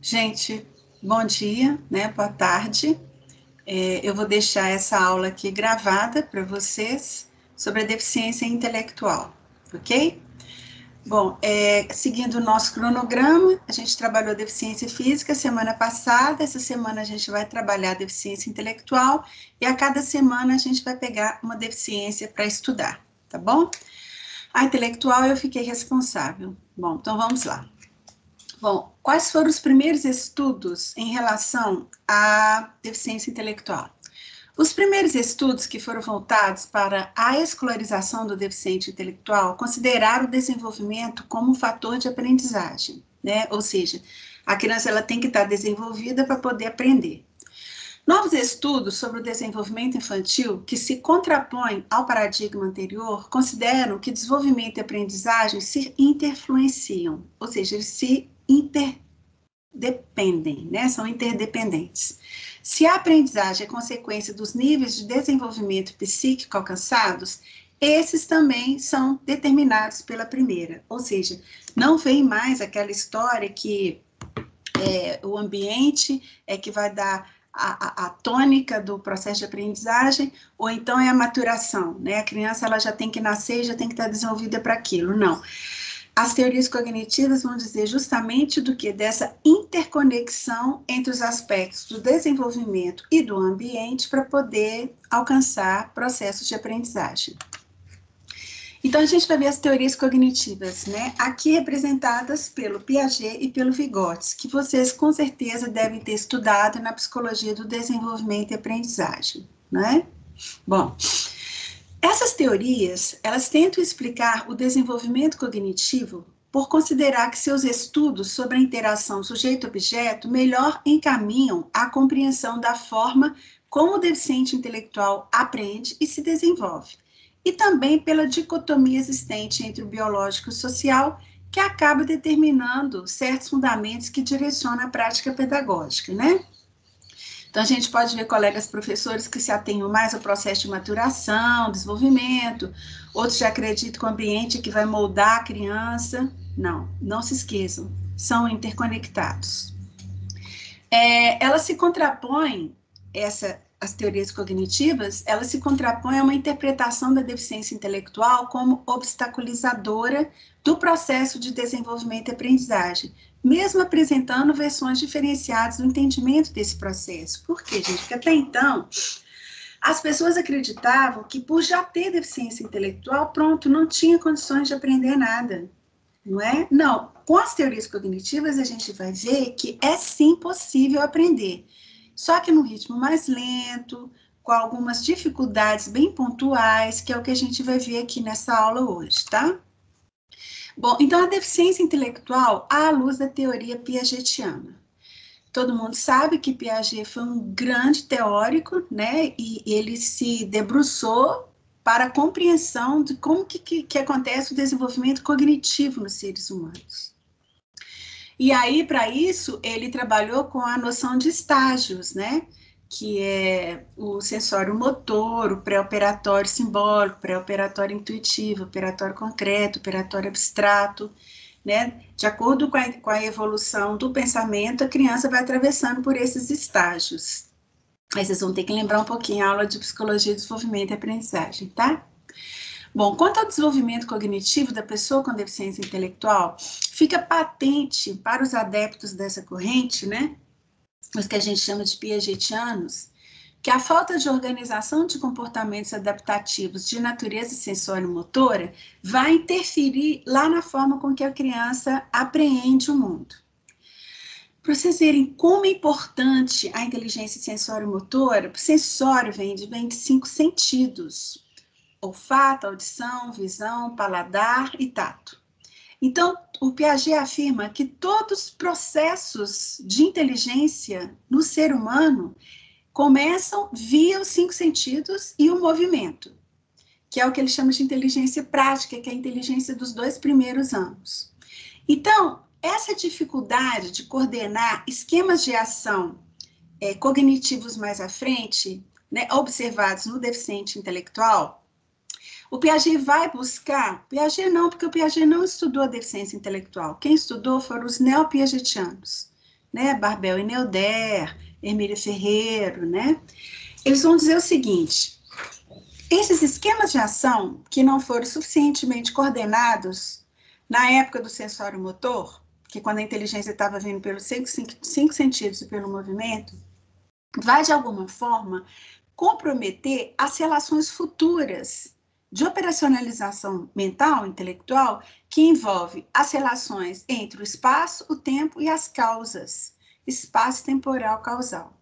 Gente, bom dia, né? Boa tarde. Eu vou deixar essa aula aqui gravada para vocês sobre a deficiência intelectual, ok? Bom, seguindo o nosso cronograma, a gente trabalhou a deficiência física semana passada, essa semana a gente vai trabalhar a deficiência intelectual e a cada semana a gente vai pegar uma deficiência para estudar, tá bom? A intelectual eu fiquei responsável. Bom, então vamos lá. Bom, quais foram os primeiros estudos em relação à deficiência intelectual? Os primeiros estudos que foram voltados para a escolarização do deficiente intelectual consideraram o desenvolvimento como um fator de aprendizagem, né? Ou seja, a criança ela tem que estar desenvolvida para poder aprender. Novos estudos sobre o desenvolvimento infantil, que se contrapõem ao paradigma anterior, consideram que desenvolvimento e aprendizagem se interfluenciam, ou seja, eles se interdependem, né? São interdependentes. Se a aprendizagem é consequência dos níveis de desenvolvimento psíquico alcançados, esses também são determinados pela primeira, ou seja, não vem mais aquela história que o ambiente é que vai dar a tônica do processo de aprendizagem, ou então é a maturação, né? A criança ela já tem que nascer, já tem que estar desenvolvida para aquilo, não. As teorias cognitivas vão dizer justamente do que dessa interconexão entre os aspectos do desenvolvimento e do ambiente para poder alcançar processos de aprendizagem. Então, a gente vai ver as teorias cognitivas, né? Aqui representadas pelo Piaget e pelo Vygotsky, que vocês com certeza devem ter estudado na psicologia do desenvolvimento e aprendizagem, né? Bom, essas teorias, elas tentam explicar o desenvolvimento cognitivo por considerar que seus estudos sobre a interação sujeito-objeto melhor encaminham a compreensão da forma como o deficiente intelectual aprende e se desenvolve, e também pela dicotomia existente entre o biológico e o social, que acaba determinando certos fundamentos que direcionam a prática pedagógica, né? Então, a gente pode ver colegas professores que se atenham mais ao processo de maturação, desenvolvimento, outros já acreditam que o ambiente é que vai moldar a criança. Não, não se esqueçam, são interconectados. Elas se contrapõem, as teorias cognitivas, elas se contrapõem a uma interpretação da deficiência intelectual como obstaculizadora do processo de desenvolvimento e aprendizagem, mesmo apresentando versões diferenciadas do entendimento desse processo. Por quê, gente? Porque até então, as pessoas acreditavam que por já ter deficiência intelectual, pronto, não tinha condições de aprender nada, não é? Não, com as teorias cognitivas a gente vai ver que é sim possível aprender, só que num ritmo mais lento, com algumas dificuldades bem pontuais, que é o que a gente vai ver aqui nessa aula hoje, tá? Bom, então a deficiência intelectual à luz da teoria piagetiana. Todo mundo sabe que Piaget foi um grande teórico, né? E ele se debruçou para a compreensão de como que acontece o desenvolvimento cognitivo nos seres humanos. E aí, para isso, ele trabalhou com a noção de estágios, né? Que é o sensório motor, o pré-operatório simbólico, pré-operatório intuitivo, operatório concreto, operatório abstrato, né? De acordo com a evolução do pensamento, a criança vai atravessando por esses estágios. Aí vocês vão ter que lembrar um pouquinho a aula de psicologia, desenvolvimento e aprendizagem, tá? Bom, quanto ao desenvolvimento cognitivo da pessoa com deficiência intelectual, fica patente para os adeptos dessa corrente, né? Os que a gente chama de piagetianos, que a falta de organização de comportamentos adaptativos de natureza sensório-motora vai interferir lá na forma com que a criança apreende o mundo. Para vocês verem como é importante a inteligência sensório-motora, o sensório vem de 5 sentidos: olfato, audição, visão, paladar e tato. Então, o Piaget afirma que todos os processos de inteligência no ser humano começam via os 5 sentidos e o movimento, que é o que ele chama de inteligência prática, que é a inteligência dos 2 primeiros anos. Então, essa dificuldade de coordenar esquemas de ação cognitivos mais à frente, né, observados no deficiente intelectual, o Piaget vai buscar, Piaget não, porque o Piaget não estudou a deficiência intelectual, quem estudou foram os neopiagetianos, né? Barbel e Neuder, Emília Ferreiro, né? Eles vão dizer o seguinte: esses esquemas de ação que não foram suficientemente coordenados na época do sensório motor, que quando a inteligência estava vindo pelos cinco sentidos e pelo movimento, vai de alguma forma comprometer as relações futuras de operacionalização mental, intelectual, que envolve as relações entre o espaço, o tempo e as causas, espaço temporal causal.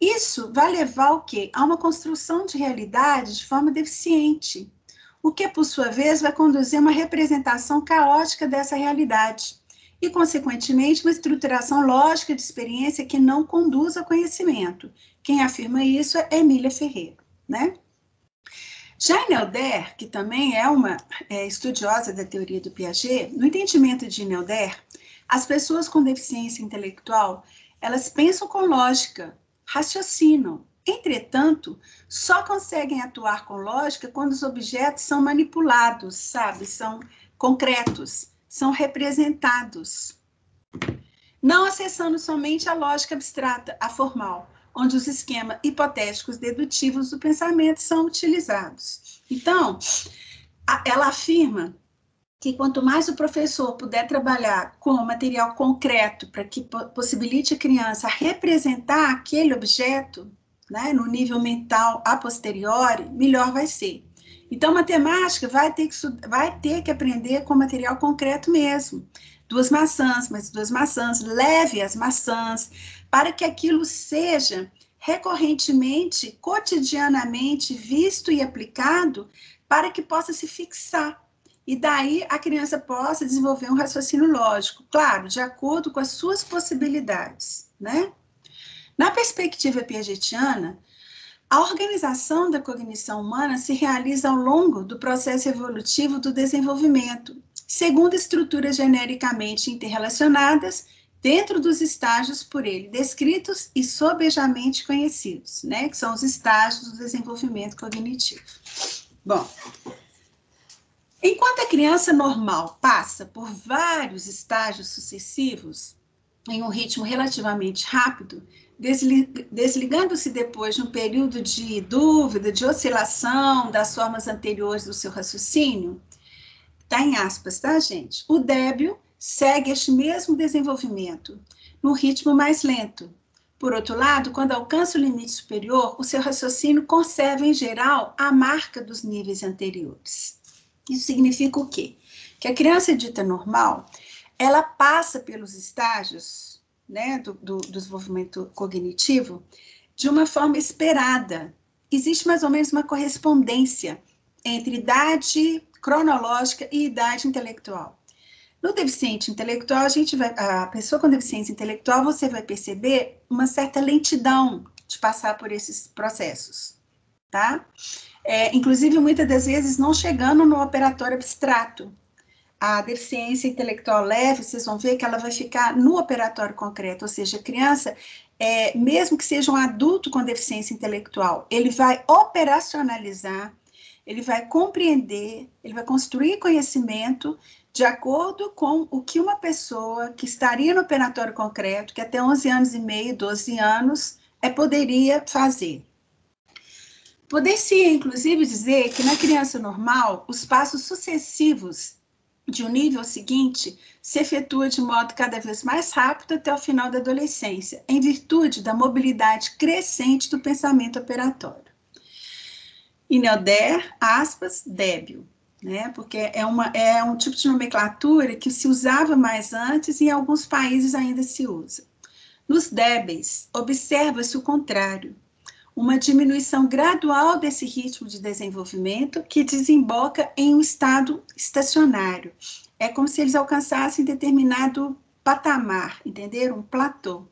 Isso vai levar o quê? A uma construção de realidade de forma deficiente, o que, por sua vez, vai conduzir a uma representação caótica dessa realidade e, consequentemente, uma estruturação lógica de experiência que não conduz ao conhecimento. Quem afirma isso é Emília Ferreiro, né? Já Neuder, que também é uma estudiosa da teoria do Piaget, no entendimento de Neuder, as pessoas com deficiência intelectual, elas pensam com lógica, raciocinam. Entretanto, só conseguem atuar com lógica quando os objetos são manipulados, sabe? São concretos, são representados. Não acessando somente a lógica abstrata, a formal, onde os esquemas hipotéticos dedutivos do pensamento são utilizados. Então, ela afirma que quanto mais o professor puder trabalhar com material concreto para que possibilite a criança representar aquele objeto, né, no nível mental a posteriori, melhor vai ser. Então, matemática vai ter que aprender com material concreto mesmo. 2 maçãs, mais 2 maçãs, leve as maçãs, para que aquilo seja recorrentemente, cotidianamente visto e aplicado, para que possa se fixar. E daí a criança possa desenvolver um raciocínio lógico, claro, de acordo com as suas possibilidades, né? Na perspectiva piagetiana, a organização da cognição humana se realiza ao longo do processo evolutivo do desenvolvimento, segundo estruturas genericamente interrelacionadas dentro dos estágios por ele descritos e sobejamente conhecidos, né? Que são os estágios do desenvolvimento cognitivo. Bom, enquanto a criança normal passa por vários estágios sucessivos, em um ritmo relativamente rápido, desligando-se depois de um período de dúvida, de oscilação das formas anteriores do seu raciocínio, está em aspas, tá, gente? O débil segue este mesmo desenvolvimento, num ritmo mais lento. Por outro lado, quando alcança o limite superior, o seu raciocínio conserva, em geral, a marca dos níveis anteriores. Isso significa o quê? Que a criança dita normal, ela passa pelos estágios, né, do desenvolvimento cognitivo de uma forma esperada. Existe mais ou menos uma correspondência entre idade cronológica e idade intelectual. No deficiente intelectual, a pessoa com deficiência intelectual, você vai perceber uma certa lentidão de passar por esses processos, tá? Inclusive, muitas das vezes, não chegando no operatório abstrato. A deficiência intelectual leve, vocês vão ver que ela vai ficar no operatório concreto, ou seja, a criança, mesmo que seja um adulto com deficiência intelectual, ele vai operacionalizar, ele vai compreender, ele vai construir conhecimento de acordo com o que uma pessoa que estaria no operatório concreto, que até 11 anos e meio, 12 anos, poderia fazer. Poder-se, inclusive, dizer que na criança normal, os passos sucessivos de um nível seguinte se efetua de modo cada vez mais rápido até o final da adolescência, em virtude da mobilidade crescente do pensamento operatório. E Neuder, aspas, débil, né? Porque é um tipo de nomenclatura que se usava mais antes e em alguns países ainda se usa. Nos débeis, observa-se o contrário, uma diminuição gradual desse ritmo de desenvolvimento que desemboca em um estado estacionário. É como se eles alcançassem determinado patamar, entenderam? Um platô.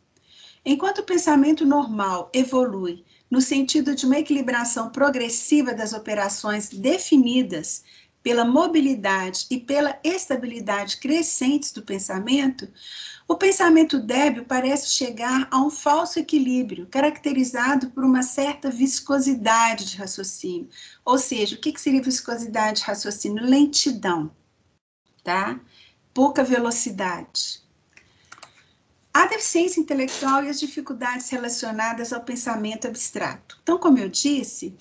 Enquanto o pensamento normal evolui no sentido de uma equilibração progressiva das operações definidas pela mobilidade e pela estabilidade crescentes do pensamento, o pensamento débil parece chegar a um falso equilíbrio, caracterizado por uma certa viscosidade de raciocínio. Ou seja, o que seria viscosidade de raciocínio? Lentidão, tá? Pouca velocidade. A deficiência intelectual e as dificuldades relacionadas ao pensamento abstrato. Então, como eu disse,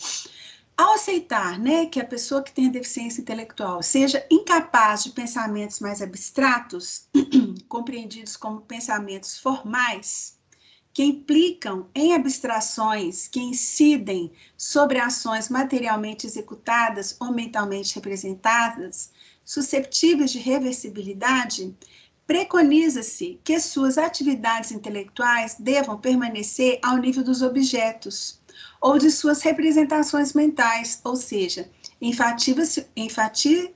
ao aceitar, né, que a pessoa que tem a deficiência intelectual seja incapaz de pensamentos mais abstratos, compreendidos como pensamentos formais, que implicam em abstrações que incidem sobre ações materialmente executadas ou mentalmente representadas, susceptíveis de reversibilidade, preconiza-se que suas atividades intelectuais devam permanecer ao nível dos objetos ou de suas representações mentais, ou seja, enfatiza-se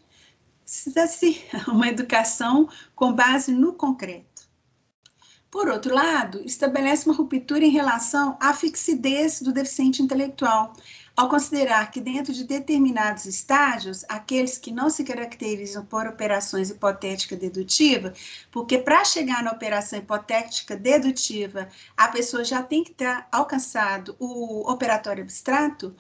uma educação com base no concreto. Por outro lado, estabelece uma ruptura em relação à fixidez do deficiente intelectual, ao considerar que dentro de determinados estágios, aqueles que não se caracterizam por operações hipotética dedutiva, porque para chegar na operação hipotética dedutiva, a pessoa já tem que ter alcançado o operatório abstrato,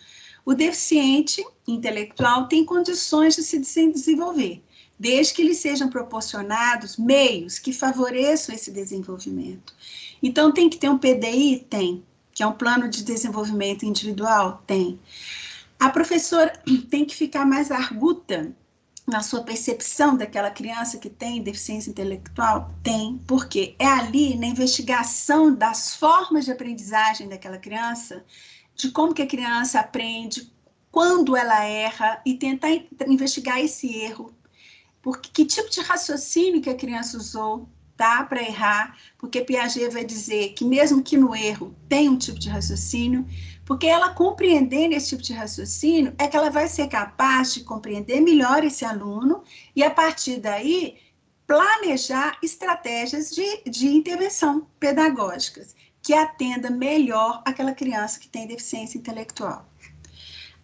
o deficiente intelectual tem condições de se desenvolver, desde que lhes sejam proporcionados meios que favoreçam esse desenvolvimento. Então, tem que ter um PDI? Tem. Que é um plano de desenvolvimento individual? Tem. A professora tem que ficar mais arguta na sua percepção daquela criança que tem deficiência intelectual? Tem, porque é ali, na investigação das formas de aprendizagem daquela criança, de como que a criança aprende, quando ela erra, e tentar investigar esse erro. Porque que tipo de raciocínio que a criança usou, tá, para errar, porque Piaget vai dizer que mesmo que no erro tem um tipo de raciocínio, porque ela compreendendo esse tipo de raciocínio é que ela vai ser capaz de compreender melhor esse aluno e a partir daí planejar estratégias de intervenção pedagógicas que atenda melhor aquela criança que tem deficiência intelectual.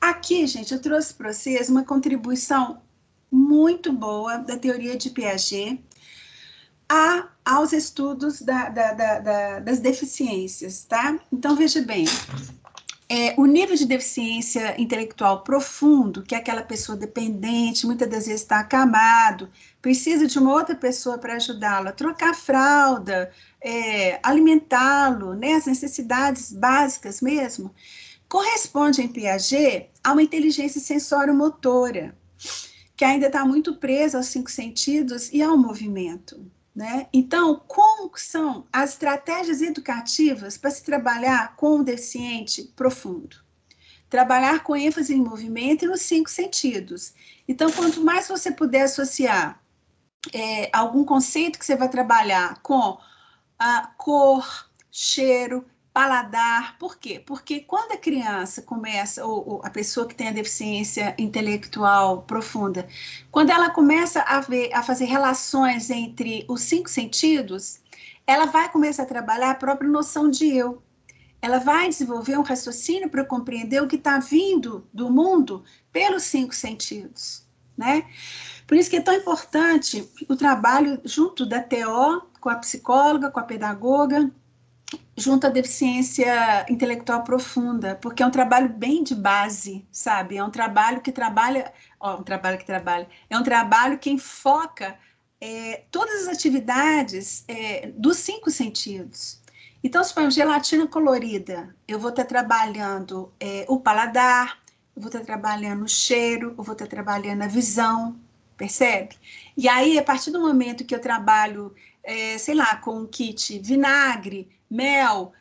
Aqui, gente, eu trouxe para vocês uma contribuição muito boa da teoria de Piaget aos estudos das deficiências, tá? Então, veja bem, o nível de deficiência intelectual profundo, que é aquela pessoa dependente, muitas das vezes está acamado, precisa de uma outra pessoa para ajudá-lo a trocar a fralda, alimentá-lo, né, as necessidades básicas mesmo, corresponde em Piaget a uma inteligência sensório-motora, que ainda está muito presa aos 5 sentidos e ao movimento, né? Então, como são as estratégias educativas para se trabalhar com o deficiente profundo? Trabalhar com ênfase em movimento e nos 5 sentidos. Então, quanto mais você puder associar algum conceito que você vai trabalhar com a cor, cheiro, paladar. Por quê? Porque quando a criança começa, ou a pessoa que tem a deficiência intelectual profunda, quando ela começa a fazer relações entre os 5 sentidos, ela vai começar a trabalhar a própria noção de eu. Ela vai desenvolver um raciocínio para compreender o que está vindo do mundo pelos 5 sentidos, né? Por isso que é tão importante o trabalho junto da TO, com a psicóloga, com a pedagoga, junto à deficiência intelectual profunda, porque é um trabalho bem de base, sabe? É um trabalho que trabalha, é um trabalho que enfoca todas as atividades dos 5 sentidos. Então, se for gelatina colorida, eu vou estar trabalhando o paladar, eu vou estar trabalhando o cheiro, eu vou estar trabalhando a visão, percebe? E aí, a partir do momento que eu trabalho, sei lá, com um kit vinagre, mel,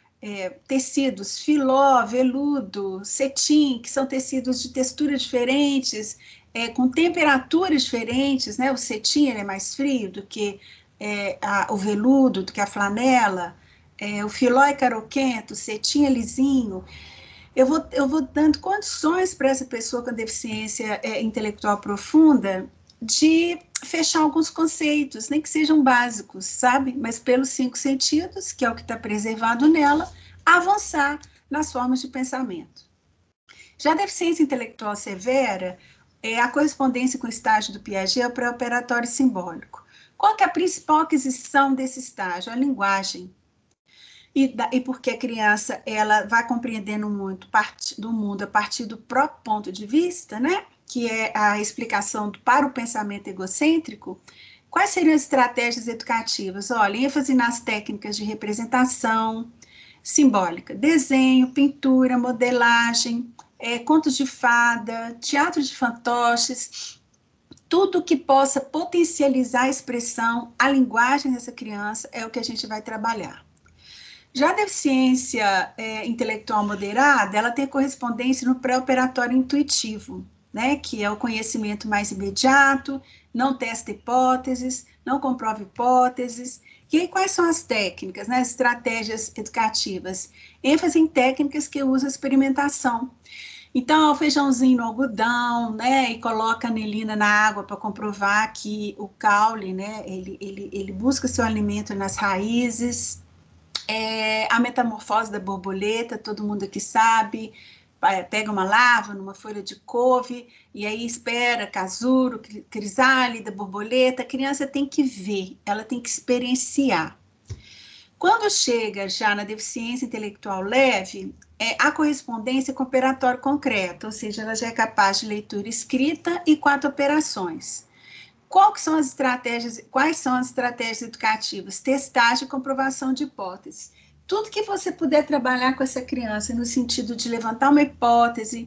tecidos filó, veludo, cetim, que são tecidos de texturas diferentes, com temperaturas diferentes, né? O cetim ele é mais frio do que o veludo, do que a flanela, o filó é caroquento, o cetim é lisinho. Eu vou dando condições para essa pessoa com deficiência intelectual profunda de fechar alguns conceitos, nem que sejam básicos, sabe? Mas pelos 5 sentidos, que é o que está preservado nela, avançar nas formas de pensamento. Já a deficiência intelectual severa, a correspondência com o estágio do Piaget é o pré-operatório simbólico. Qual que é a principal aquisição desse estágio? A linguagem. E porque a criança ela vai compreendendo muito do mundo a partir do próprio ponto de vista, né? Que é a explicação para o pensamento egocêntrico, Quais seriam as estratégias educativas? Olha, ênfase nas técnicas de representação simbólica, desenho, pintura, modelagem, contos de fada, teatro de fantoches, tudo que possa potencializar a expressão, a linguagem dessa criança é o que a gente vai trabalhar. Já a deficiência intelectual moderada, ela tem correspondência no pré-operatório intuitivo, né, que é o conhecimento mais imediato, não testa hipóteses, não comprova hipóteses. E aí, quais são as técnicas, né, as estratégias educativas? ênfase em técnicas que usam experimentação. Então, o feijãozinho no algodão, né, e coloca a anilina na água para comprovar que o caule, né, ele busca seu alimento nas raízes. A metamorfose da borboleta, todo mundo aqui sabe, pega uma larva numa folha de couve, e aí espera casulo, crisálida, borboleta, a criança tem que ver, ela tem que experienciar. Quando chega já na deficiência intelectual leve, a correspondência com operatório concreto, ou seja, ela já é capaz de leitura escrita e 4 operações. Quais são as estratégias educativas? Testagem e comprovação de hipóteses. Tudo que você puder trabalhar com essa criança no sentido de levantar uma hipótese,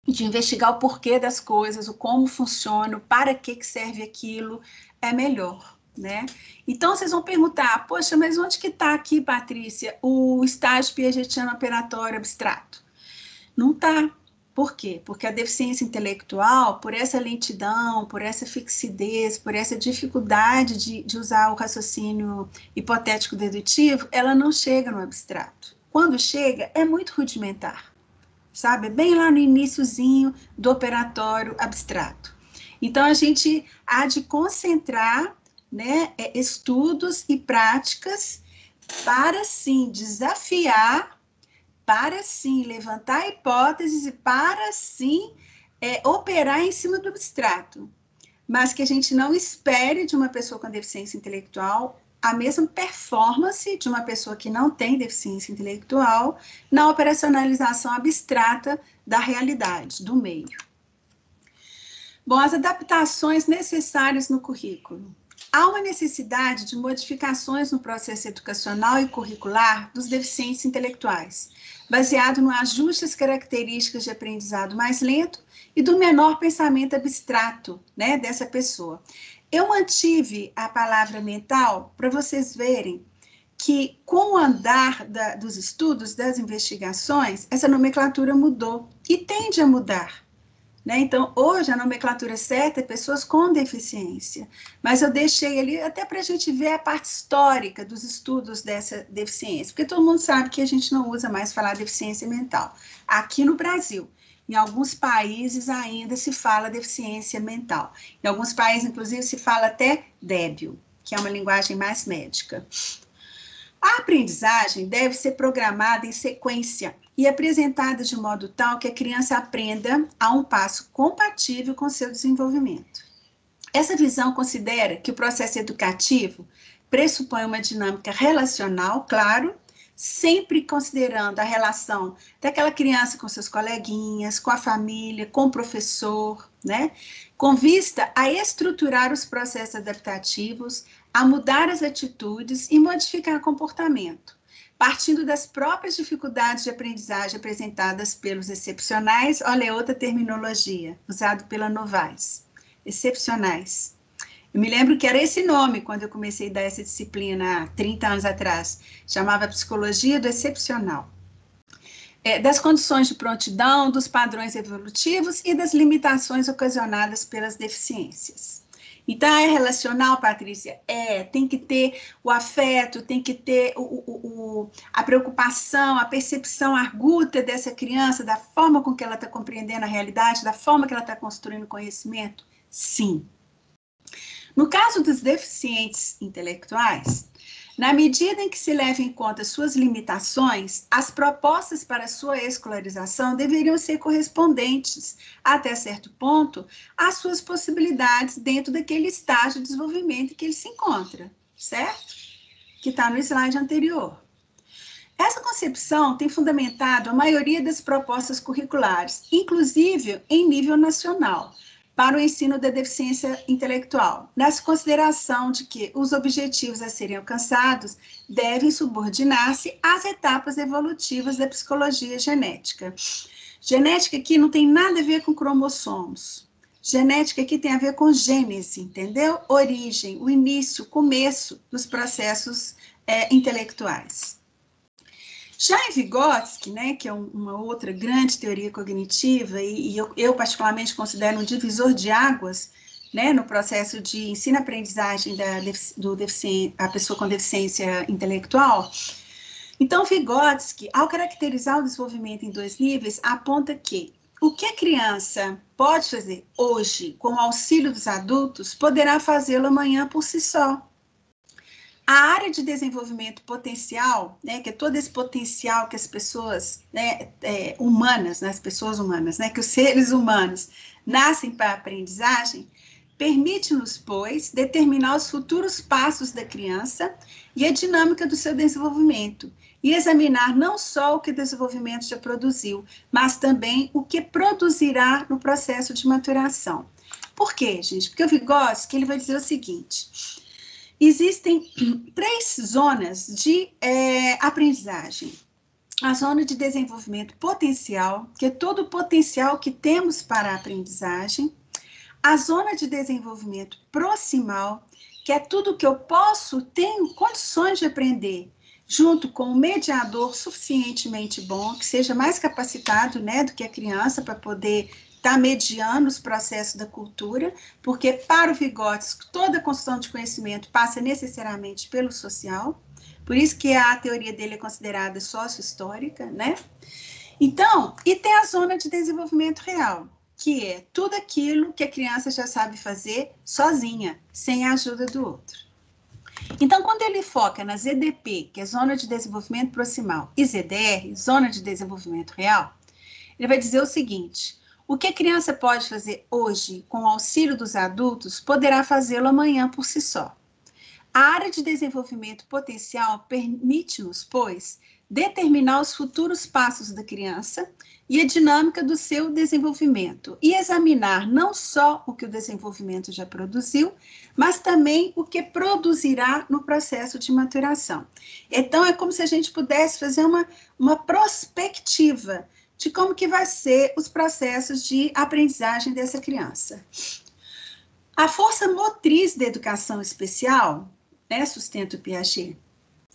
de investigar o porquê das coisas, o como funciona, para que serve aquilo, é melhor, né? Então, vocês vão perguntar, poxa, mas onde que está aqui, Patrícia, o estágio piagetiano operatório abstrato? Não está. Por quê? Porque a deficiência intelectual, por essa lentidão, por essa fixidez, por essa dificuldade de usar o raciocínio hipotético dedutivo, ela não chega no abstrato. Quando chega, é muito rudimentar, sabe? Bem lá no iniciozinho do operatório abstrato. Então, a gente há de concentrar, né, estudos e práticas para, sim, desafiar, para sim levantar hipóteses e para sim operar em cima do abstrato, mas que a gente não espere de uma pessoa com deficiência intelectual a mesma performance de uma pessoa que não tem deficiência intelectual na operacionalização abstrata da realidade, do meio. Bom, as adaptações necessárias no currículo. Há uma necessidade de modificações no processo educacional e curricular dos deficientes intelectuais, baseado no ajuste às características de aprendizado mais lento e do menor pensamento abstrato, né, dessa pessoa. Eu mantive a palavra mental para vocês verem que, com o andar dos estudos, das investigações, essa nomenclatura mudou e tende a mudar. Né? Então, hoje, a nomenclatura certa é pessoas com deficiência, mas eu deixei ali até para a gente ver a parte histórica dos estudos dessa deficiência, porque todo mundo sabe que a gente não usa mais falar deficiência mental. Aqui no Brasil, em alguns países ainda se fala deficiência mental. Em alguns países, inclusive, se fala até débil, que é uma linguagem mais médica. A aprendizagem deve ser programada em sequência e apresentada de modo tal que a criança aprenda a um passo compatível com seu desenvolvimento. Essa visão considera que o processo educativo pressupõe uma dinâmica relacional, claro, sempre considerando a relação daquela criança com seus coleguinhas, com a família, com o professor, né? Com vista a estruturar os processos adaptativos, a mudar as atitudes e modificar o comportamento, partindo das próprias dificuldades de aprendizagem apresentadas pelos excepcionais. Olha, outra terminologia usada pela Novaes, excepcionais. Eu me lembro que era esse nome quando eu comecei a dar essa disciplina há 30 anos atrás, chamava Psicologia do Excepcional. Das condições de prontidão, dos padrões evolutivos e das limitações ocasionadas pelas deficiências. Então, é relacional, Patrícia? Tem que ter o afeto, tem que ter a preocupação, a percepção aguda dessa criança, da forma com que ela está compreendendo a realidade, da forma que ela está construindo conhecimento? Sim. No caso dos deficientes intelectuais, na medida em que se leva em conta suas limitações, as propostas para sua escolarização deveriam ser correspondentes, até certo ponto, às suas possibilidades dentro daquele estágio de desenvolvimento em que ele se encontra, certo? Que está no slide anterior. Essa concepção tem fundamentado a maioria das propostas curriculares, inclusive em nível nacional, para o ensino da deficiência intelectual, nessa consideração de que os objetivos a serem alcançados devem subordinar-se às etapas evolutivas da psicologia genética. Genética aqui não tem nada a ver com cromossomos. Genética aqui tem a ver com gênese, entendeu? Origem, o início, o começo dos processos intelectuais. Já em Vygotsky, né, que é uma outra grande teoria cognitiva, e eu particularmente considero um divisor de águas, né, no processo de ensino-aprendizagem a pessoa com deficiência intelectual. Então, Vygotsky, ao caracterizar o desenvolvimento em 2 níveis, aponta que o que a criança pode fazer hoje com o auxílio dos adultos, poderá fazê-lo amanhã por si só. A área de desenvolvimento potencial, né, que é todo esse potencial que as pessoas, né, humanas, né, as pessoas humanas, né, que os seres humanos nascem para a aprendizagem, permite-nos, pois, determinar os futuros passos da criança e a dinâmica do seu desenvolvimento, e examinar não só o que o desenvolvimento já produziu, mas também o que produzirá no processo de maturação. Por quê, gente? Porque o Vygotsky, ele vai dizer o seguinte: existem 3 zonas de aprendizagem. A zona de desenvolvimento potencial, que é todo o potencial que temos para a aprendizagem. A zona de desenvolvimento proximal, que é tudo que eu tenho condições de aprender, junto com um mediador suficientemente bom, que seja mais capacitado, né, do que a criança, para poder estar mediando os processos da cultura, porque para o Vygotsky, toda a construção de conhecimento passa necessariamente pelo social, por isso que a teoria dele é considerada sócio-histórica, né? Então, e tem a zona de desenvolvimento real, que é tudo aquilo que a criança já sabe fazer sozinha, sem a ajuda do outro. Então, quando ele foca na ZDP, que é Zona de Desenvolvimento Proximal, e ZDR, Zona de Desenvolvimento Real, ele vai dizer o seguinte: o que a criança pode fazer hoje com o auxílio dos adultos, poderá fazê-lo amanhã por si só. A área de desenvolvimento potencial permite-nos, pois, determinar os futuros passos da criança e a dinâmica do seu desenvolvimento, e examinar não só o que o desenvolvimento já produziu, mas também o que produzirá no processo de maturação. Então, é como se a gente pudesse fazer uma prospectiva de como que vai ser os processos de aprendizagem dessa criança. A força motriz da educação especial, né, sustenta o Piaget,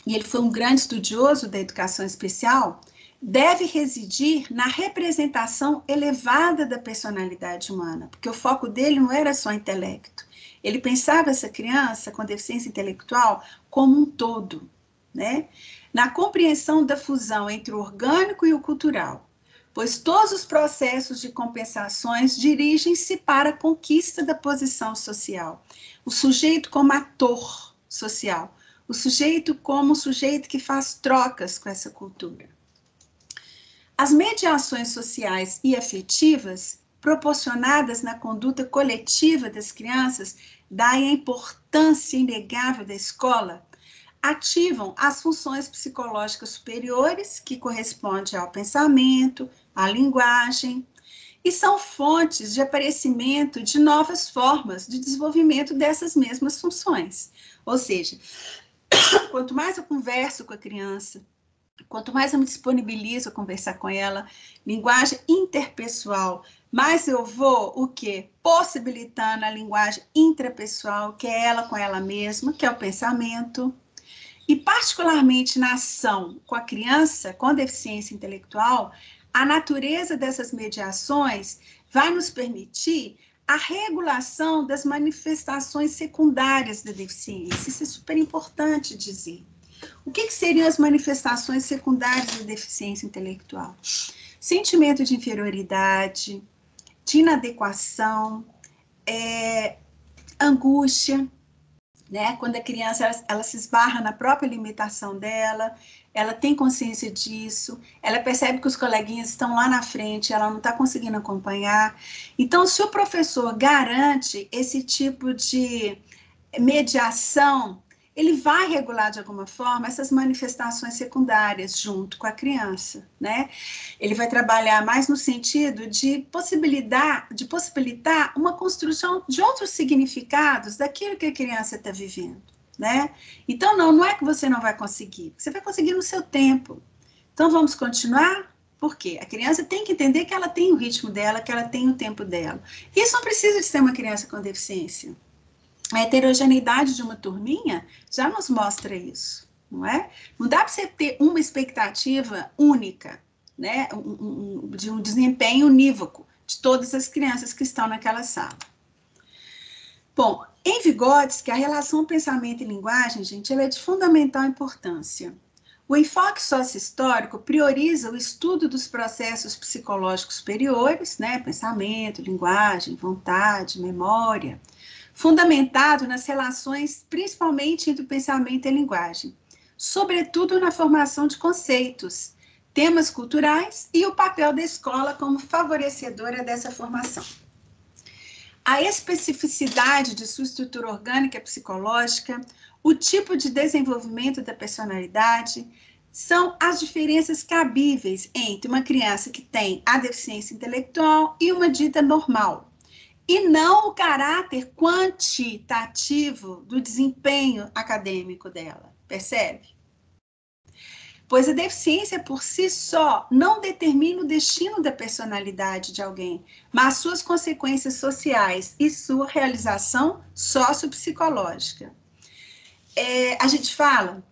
e ele foi um grande estudioso da educação especial, deve residir na representação elevada da personalidade humana, porque o foco dele não era só intelecto. Ele pensava essa criança com deficiência intelectual como um todo, né? Na compreensão da fusão entre o orgânico e o cultural, pois todos os processos de compensações dirigem-se para a conquista da posição social. O sujeito como ator social, o sujeito como sujeito que faz trocas com essa cultura. As mediações sociais e afetivas proporcionadas na conduta coletiva das crianças, daí a importância inegável da escola, ativam as funções psicológicas superiores, que correspondem ao pensamento, à linguagem, e são fontes de aparecimento de novas formas de desenvolvimento dessas mesmas funções. Ou seja, quanto mais eu converso com a criança, quanto mais eu me disponibilizo a conversar com ela, linguagem interpessoal, mais eu vou, o quê? Possibilitando a linguagem intrapessoal, que é ela com ela mesma, que é o pensamento. E particularmente na ação com a criança com deficiência intelectual, a natureza dessas mediações vai nos permitir a regulação das manifestações secundárias da deficiência. Isso é super importante dizer. O que seriam as manifestações secundárias da deficiência intelectual? Sentimento de inferioridade, de inadequação, angústia, né? Quando a criança ela se esbarra na própria limitação dela, ela tem consciência disso, ela percebe que os coleguinhas estão lá na frente, ela não está conseguindo acompanhar. Então, se o professor garante esse tipo de mediação, ele vai regular de alguma forma essas manifestações secundárias junto com a criança, né? Ele vai trabalhar mais no sentido de possibilitar uma construção de outros significados daquilo que a criança está vivendo, né? Então, não é que você não vai conseguir, você vai conseguir no seu tempo. Então, vamos continuar? Por quê? A criança tem que entender que ela tem o ritmo dela, que ela tem o tempo dela. Isso não precisa de ser uma criança com deficiência. A heterogeneidade de uma turminha já nos mostra isso, não é? Não dá para você ter uma expectativa única, né? De um desempenho unívoco de todas as crianças que estão naquela sala. Bom, em Vygotsky, a relação pensamento e linguagem, gente, ela é de fundamental importância. O enfoque sócio-histórico prioriza o estudo dos processos psicológicos superiores, né? Pensamento, linguagem, vontade, memória, fundamentado nas relações, principalmente entre o pensamento e a linguagem, sobretudo na formação de conceitos, temas culturais e o papel da escola como favorecedora dessa formação. A especificidade de sua estrutura orgânica psicológica, o tipo de desenvolvimento da personalidade, são as diferenças cabíveis entre uma criança que tem a deficiência intelectual e uma dita normal, e não o caráter quantitativo do desempenho acadêmico dela, percebe? Pois a deficiência por si só não determina o destino da personalidade de alguém, mas suas consequências sociais e sua realização sociopsicológica. A gente fala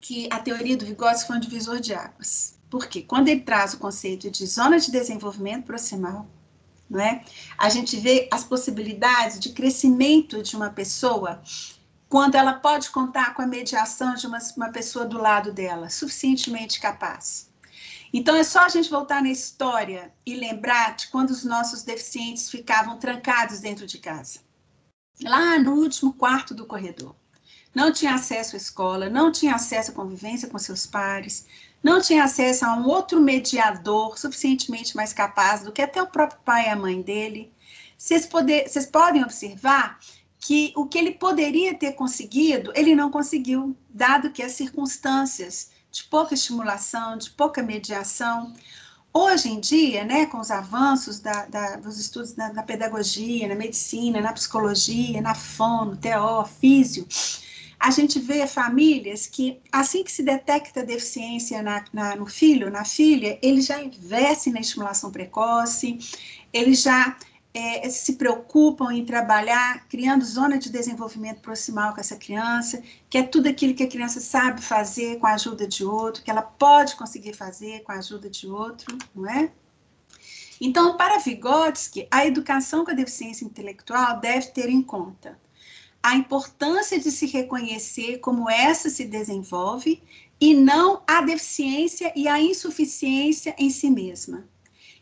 que a teoria do Vygotsky foi um divisor de águas. Por quê? Quando ele traz o conceito de zona de desenvolvimento proximal, não é? A gente vê as possibilidades de crescimento de uma pessoa quando ela pode contar com a mediação de uma pessoa do lado dela, suficientemente capaz. Então, é só a gente voltar na história e lembrar de quando os nossos deficientes ficavam trancados dentro de casa. Lá no último quarto do corredor. Não tinha acesso à escola, não tinha acesso à convivência com seus pares, não tinha acesso a um outro mediador suficientemente mais capaz do que até o próprio pai e a mãe dele. Vocês podem observar que o que ele poderia ter conseguido, ele não conseguiu, dado que as circunstâncias de pouca estimulação, de pouca mediação. Hoje em dia, né, com os avanços dos estudos na pedagogia, na medicina, na psicologia, na fono, TO, físio, a gente vê famílias que, assim que se detecta deficiência no filho, na filha, eles já investem na estimulação precoce, eles já se preocupam em trabalhar, criando zona de desenvolvimento proximal com essa criança, que é tudo aquilo que a criança sabe fazer com a ajuda de outro, que ela pode conseguir fazer com a ajuda de outro, não é? Então, para Vygotsky, a educação com a deficiência intelectual deve ter em conta a importância de se reconhecer como essa se desenvolve e não a deficiência e a insuficiência em si mesma,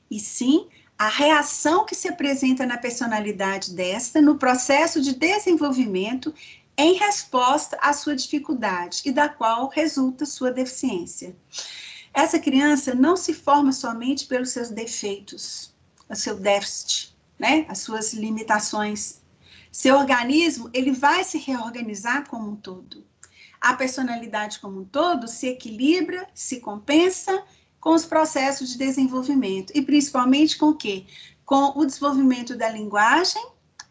e sim a reação que se apresenta na personalidade desta no processo de desenvolvimento em resposta à sua dificuldade e da qual resulta sua deficiência. Essa criança não se forma somente pelos seus defeitos, o seu déficit, né? As suas limitações. Seu organismo, ele vai se reorganizar como um todo. A personalidade como um todo se equilibra, se compensa com os processos de desenvolvimento, e principalmente com o quê? Com o desenvolvimento da linguagem,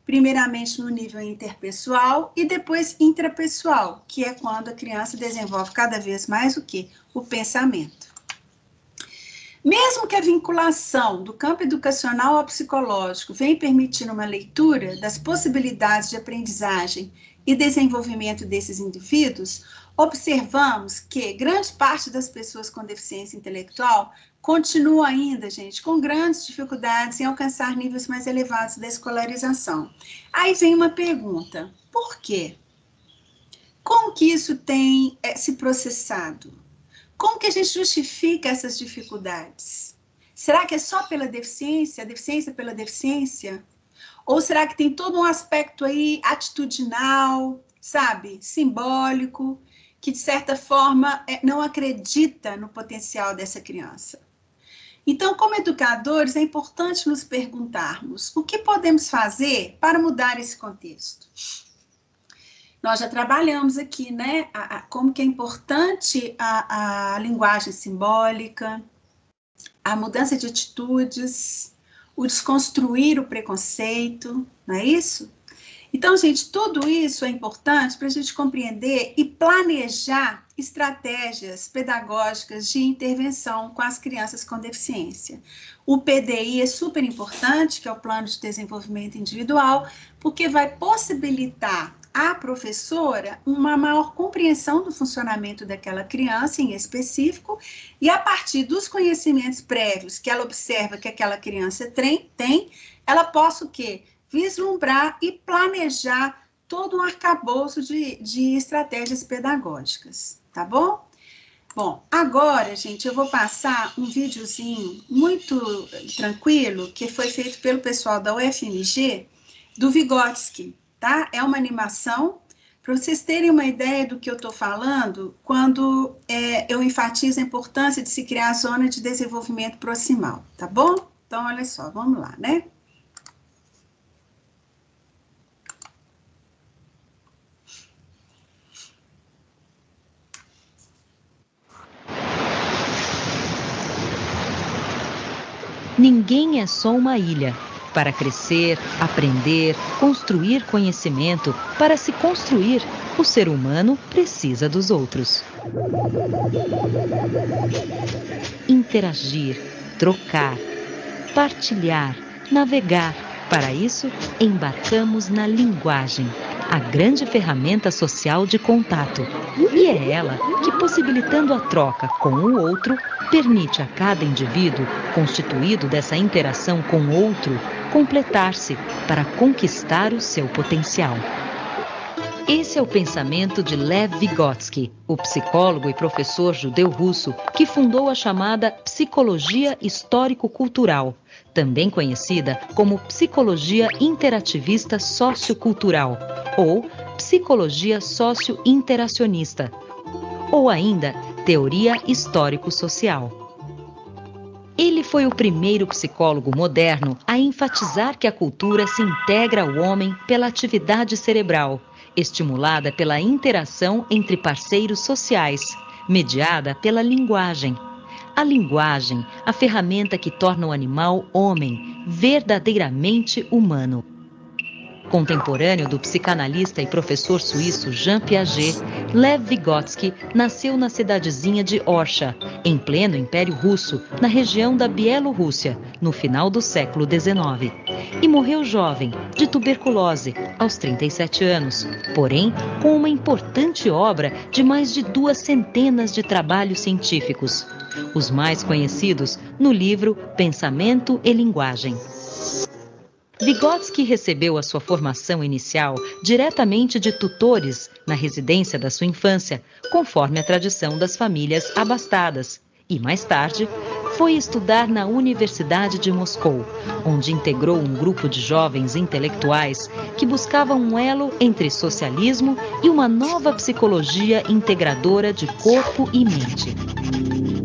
primeiramente no nível interpessoal e depois intrapessoal, que é quando a criança desenvolve cada vez mais o quê? O pensamento. Mesmo que a vinculação do campo educacional ao psicológico venha permitindo uma leitura das possibilidades de aprendizagem e desenvolvimento desses indivíduos, observamos que grande parte das pessoas com deficiência intelectual continua ainda, gente, com grandes dificuldades em alcançar níveis mais elevados da escolarização. Aí vem uma pergunta: por quê? Como que isso tem se processado? Como que a gente justifica essas dificuldades? Será que é só pela deficiência, a deficiência pela deficiência? Ou será que tem todo um aspecto aí atitudinal, sabe, simbólico, que de certa forma não acredita no potencial dessa criança? Então, como educadores, é importante nos perguntarmos o que podemos fazer para mudar esse contexto. Nós já trabalhamos aqui, né, como que é importante a linguagem simbólica, a mudança de atitudes, o desconstruir o preconceito, não é isso? Então, gente, tudo isso é importante para a gente compreender e planejar estratégias pedagógicas de intervenção com as crianças com deficiência. O PDI é super importante, que é o Plano de Desenvolvimento Individual, porque vai possibilitar à professora uma maior compreensão do funcionamento daquela criança em específico, e a partir dos conhecimentos prévios que ela observa que aquela criança tem, ela possa o quê? Vislumbrar e planejar todo um arcabouço de estratégias pedagógicas, tá bom? Bom, agora, gente, eu vou passar um videozinho muito tranquilo que foi feito pelo pessoal da UFMG, do Vygotsky, tá? É uma animação, para vocês terem uma ideia do que eu estou falando, quando eu enfatizo a importância de se criar a zona de desenvolvimento proximal, tá bom? Então, olha só, vamos lá, né? Ninguém é só uma ilha. Para crescer, aprender, construir conhecimento, para se construir, o ser humano precisa dos outros. Interagir, trocar, partilhar, navegar. Para isso, embarcamos na linguagem, a grande ferramenta social de contato. E é ela que, possibilitando a troca com o outro, permite a cada indivíduo, constituído dessa interação com o outro, completar-se para conquistar o seu potencial. Esse é o pensamento de Lev Vygotsky, o psicólogo e professor judeu-russo que fundou a chamada psicologia histórico-cultural, também conhecida como psicologia interativista sociocultural, ou psicologia socio-interacionista, ou ainda teoria histórico-social. Ele foi o primeiro psicólogo moderno a enfatizar que a cultura se integra ao homem pela atividade cerebral, estimulada pela interação entre parceiros sociais, mediada pela linguagem. A linguagem, a ferramenta que torna o animal homem, verdadeiramente humano. Contemporâneo do psicanalista e professor suíço Jean Piaget, Lev Vygotsky nasceu na cidadezinha de Orsha, em pleno Império Russo, na região da Bielorrússia, no final do século XIX. E morreu jovem, de tuberculose, aos 37 anos, porém com uma importante obra de mais de 200 de trabalhos científicos. Os mais conhecidos no livro Pensamento e Linguagem. Vygotsky recebeu a sua formação inicial diretamente de tutores na residência da sua infância, conforme a tradição das famílias abastadas, e mais tarde foi estudar na Universidade de Moscou, onde integrou um grupo de jovens intelectuais que buscavam um elo entre socialismo e uma nova psicologia integradora de corpo e mente.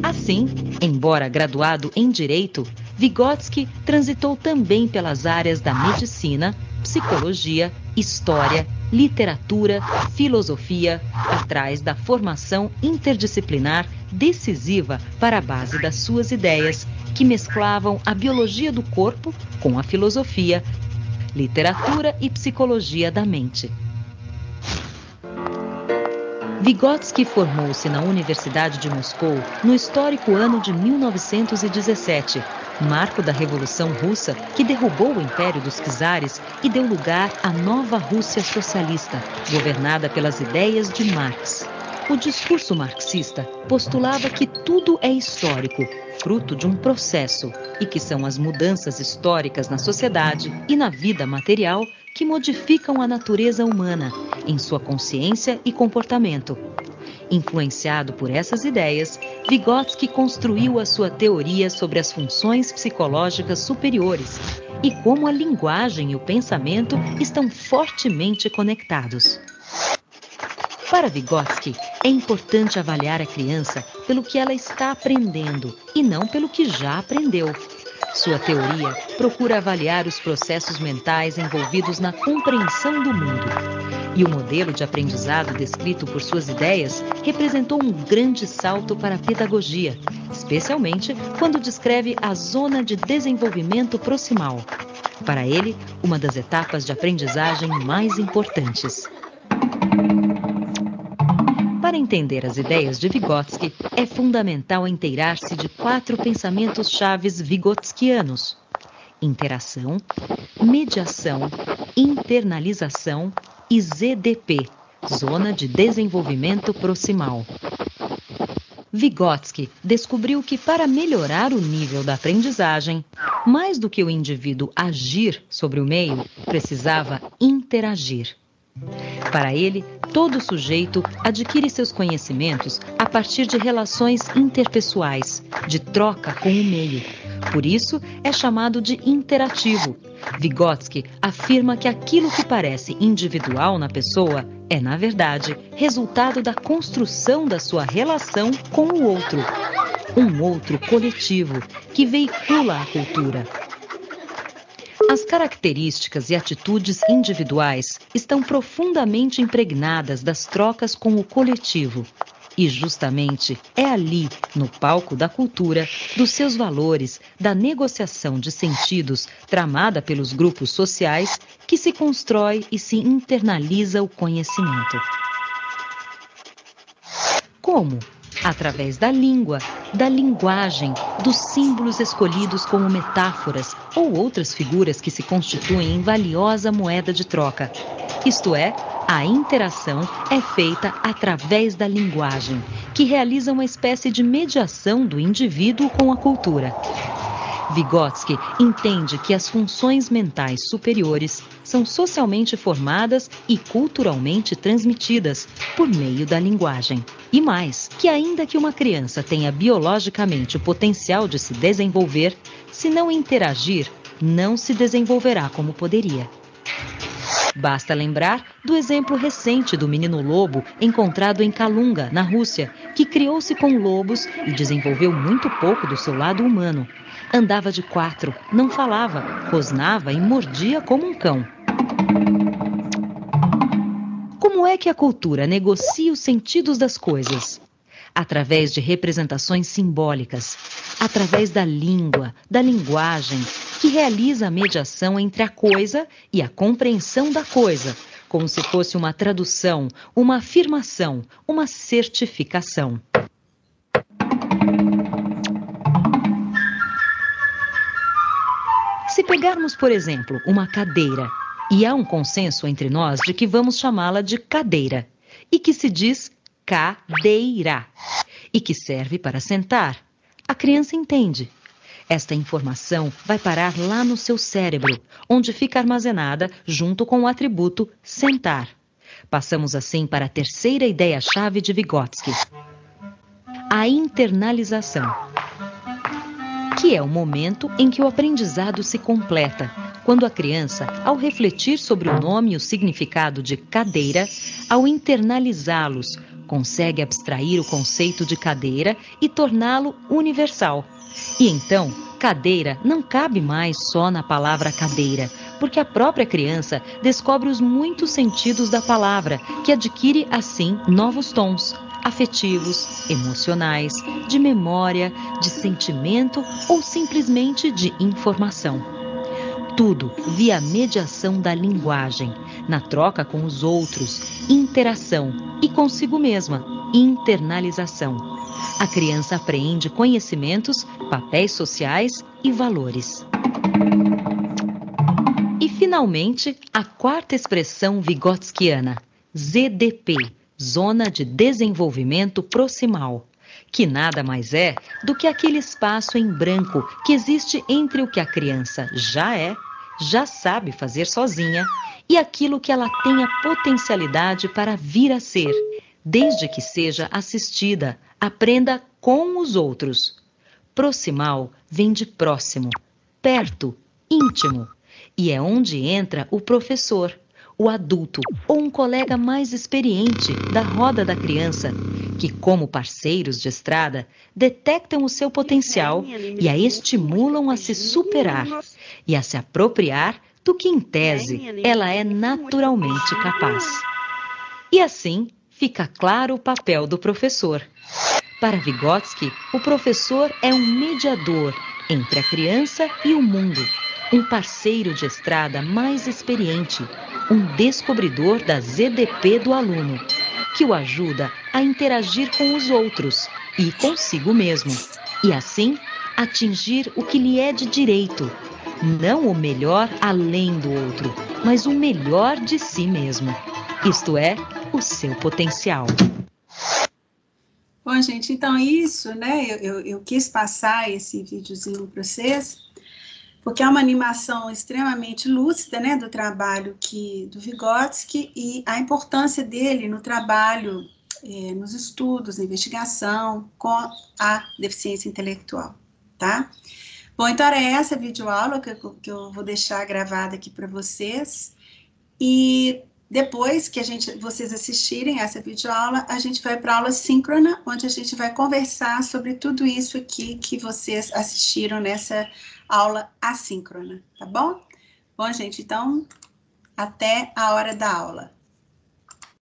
Assim, embora graduado em Direito, Vygotsky transitou também pelas áreas da medicina, psicologia, história, literatura, filosofia, atrás da formação interdisciplinar decisiva para a base das suas ideias, que mesclavam a biologia do corpo com a filosofia, literatura e psicologia da mente. Vygotsky formou-se na Universidade de Moscou no histórico ano de 1917, marco da Revolução Russa que derrubou o Império dos Czares e deu lugar à nova Rússia socialista, governada pelas ideias de Marx. O discurso marxista postulava que tudo é histórico, fruto de um processo, e que são as mudanças históricas na sociedade e na vida material que modificam a natureza humana, em sua consciência e comportamento. Influenciado por essas ideias, Vygotsky construiu a sua teoria sobre as funções psicológicas superiores e como a linguagem e o pensamento estão fortemente conectados. Para Vygotsky, é importante avaliar a criança pelo que ela está aprendendo e não pelo que já aprendeu. Sua teoria procura avaliar os processos mentais envolvidos na compreensão do mundo. E o modelo de aprendizado descrito por suas ideias representou um grande salto para a pedagogia, especialmente quando descreve a zona de desenvolvimento proximal. Para ele, uma das etapas de aprendizagem mais importantes. Para entender as ideias de Vygotsky, é fundamental inteirar-se de 4 pensamentos chaves vigotskianos: interação, mediação, internalização e ZDP, Zona de Desenvolvimento Proximal. Vygotsky descobriu que para melhorar o nível da aprendizagem, mais do que o indivíduo agir sobre o meio, precisava interagir. Para ele, todo sujeito adquire seus conhecimentos a partir de relações interpessoais, de troca com o meio. Por isso, é chamado de interativo. Vygotsky afirma que aquilo que parece individual na pessoa é, na verdade, resultado da construção da sua relação com o outro. Um outro coletivo que veicula a cultura. As características e atitudes individuais estão profundamente impregnadas das trocas com o coletivo. E justamente é ali, no palco da cultura, dos seus valores, da negociação de sentidos tramada pelos grupos sociais, que se constrói e se internaliza o conhecimento. Como? Através da língua, da linguagem, dos símbolos escolhidos como metáforas ou outras figuras que se constituem em valiosa moeda de troca. Isto é, a interação é feita através da linguagem, que realiza uma espécie de mediação do indivíduo com a cultura. Vygotsky entende que as funções mentais superiores são socialmente formadas e culturalmente transmitidas por meio da linguagem. E mais, que ainda que uma criança tenha biologicamente o potencial de se desenvolver, se não interagir, não se desenvolverá como poderia. Basta lembrar do exemplo recente do menino lobo encontrado em Kalunga, na Rússia, que criou-se com lobos e desenvolveu muito pouco do seu lado humano. Andava de 4, não falava, rosnava e mordia como um cão. Como é que a cultura negocia os sentidos das coisas? Através de representações simbólicas, através da língua, da linguagem, que realiza a mediação entre a coisa e a compreensão da coisa, como se fosse uma tradução, uma afirmação, uma certificação. Se pegarmos, por exemplo, uma cadeira, e há um consenso entre nós de que vamos chamá-la de cadeira, e que se diz cadeira, e que serve para sentar, a criança entende. Esta informação vai parar lá no seu cérebro, onde fica armazenada junto com o atributo sentar. Passamos assim para a terceira ideia-chave de Vygotsky: a internalização, que é o momento em que o aprendizado se completa, quando a criança, ao refletir sobre o nome e o significado de cadeira, ao internalizá-los, consegue abstrair o conceito de cadeira e torná-lo universal. E então, cadeira não cabe mais só na palavra cadeira, porque a própria criança descobre os muitos sentidos da palavra, que adquire, assim, novos tons afetivos, emocionais, de memória, de sentimento ou simplesmente de informação. Tudo via mediação da linguagem, na troca com os outros, interação, e consigo mesma, internalização. A criança apreende conhecimentos, papéis sociais e valores. E, finalmente, a quarta expressão vigotskiana, ZDP, Zona de Desenvolvimento Proximal, que nada mais é do que aquele espaço em branco que existe entre o que a criança já é, já sabe fazer sozinha, e aquilo que ela tem a potencialidade para vir a ser, desde que seja assistida, aprenda com os outros. Proximal vem de próximo, perto, íntimo, e é onde entra o professor, o adulto ou um colega mais experiente da roda da criança, que, como parceiros de estrada, detectam o seu potencial e a estimulam a se superar e a se apropriar do que, em tese, ela é naturalmente capaz. E assim fica claro o papel do professor. Para Vygotsky, o professor é um mediador entre a criança e o mundo, um parceiro de estrada mais experiente, um descobridor da ZDP do aluno, que o ajuda a interagir com os outros e consigo mesmo, e assim atingir o que lhe é de direito, não o melhor além do outro, mas o melhor de si mesmo, isto é, o seu potencial. Bom, gente, então isso, né, eu quis passar esse videozinho para vocês, porque é uma animação extremamente lúcida, né, do trabalho do Vygotsky e a importância dele no trabalho, nos estudos, na investigação com a deficiência intelectual, tá? Bom, então era essa videoaula que eu vou deixar gravada aqui para vocês, e depois que vocês assistirem essa videoaula, a gente vai para a aula síncrona, onde a gente vai conversar sobre tudo isso aqui que vocês assistiram nessa aula assíncrona, tá bom? Bom, gente, então, até a hora da aula.